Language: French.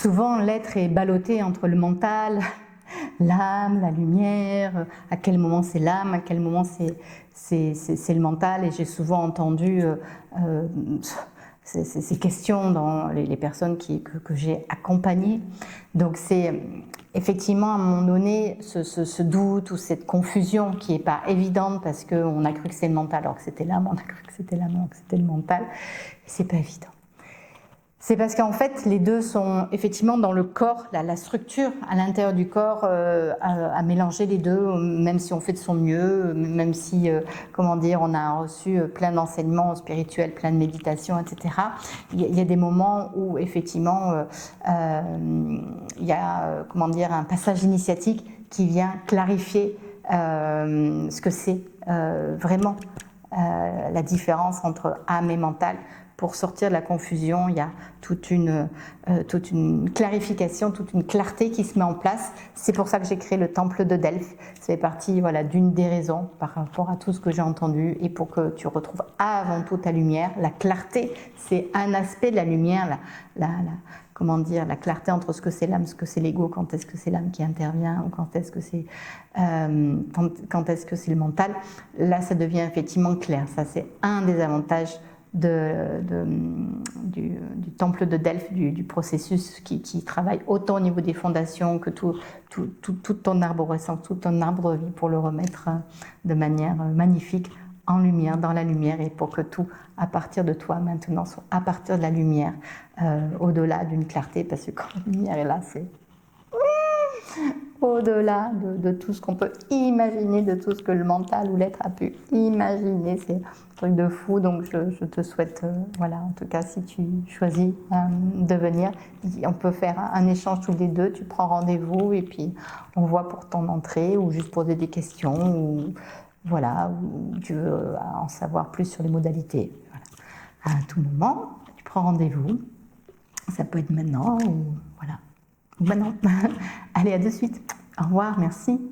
souvent l'être est ballotté entre le mental, l'âme, la lumière, à quel moment c'est l'âme, à quel moment c'est le mental, et j'ai souvent entendu ces questions dans les personnes que j'ai accompagnées. Donc c'est effectivement à un moment donné ce doute ou cette confusion qui n'est pas évidente parce qu'on a cru que c'était le mental alors que c'était l'âme, on a cru que c'était l'âme alors que c'était le mental, et c'est pas évident. C'est parce qu'en fait, les deux sont effectivement dans le corps, la structure à l'intérieur du corps, à mélanger les deux, même si on fait de son mieux, même si, comment dire, on a reçu plein d'enseignements spirituels, plein de méditations, etc. Il y a des moments où effectivement, il y a, comment dire, un passage initiatique qui vient clarifier ce que c'est vraiment la différence entre âme et mental. Pour sortir de la confusion, il y a toute une clarification, toute une clarté qui se met en place. C'est pour ça que j'ai créé le temple de Delphes. Ça fait partie, voilà, d'une des raisons par rapport à tout ce que j'ai entendu, et pour que tu retrouves avant tout ta lumière. La clarté, c'est un aspect de la lumière, comment dire, la clarté entre ce que c'est l'âme, ce que c'est l'ego, quand est-ce que c'est l'âme qui intervient, ou quand est-ce que c'est le mental. Là, ça devient effectivement clair. Ça, c'est un des avantages du temple de Delphes, du processus qui travaille autant au niveau des fondations que toute ton arborescence, tout ton arbre de vie, pour le remettre de manière magnifique en lumière, dans la lumière, et pour que tout, à partir de toi maintenant, soit à partir de la lumière, au-delà d'une clarté, parce que quand la lumière est là, c'est au-delà de tout ce qu'on peut imaginer, de tout ce que le mental ou l'être a pu imaginer. C'est un truc de fou, donc je te souhaite, voilà, en tout cas, si tu choisis de venir, on peut faire un échange tous les deux, tu prends rendez-vous et puis on voit pour ton entrée, ou juste poser des questions, ou voilà, ou tu veux en savoir plus sur les modalités. Voilà. À tout moment, tu prends rendez-vous, ça peut être maintenant, ou voilà. Maintenant. Allez, à de suite. Au revoir, merci.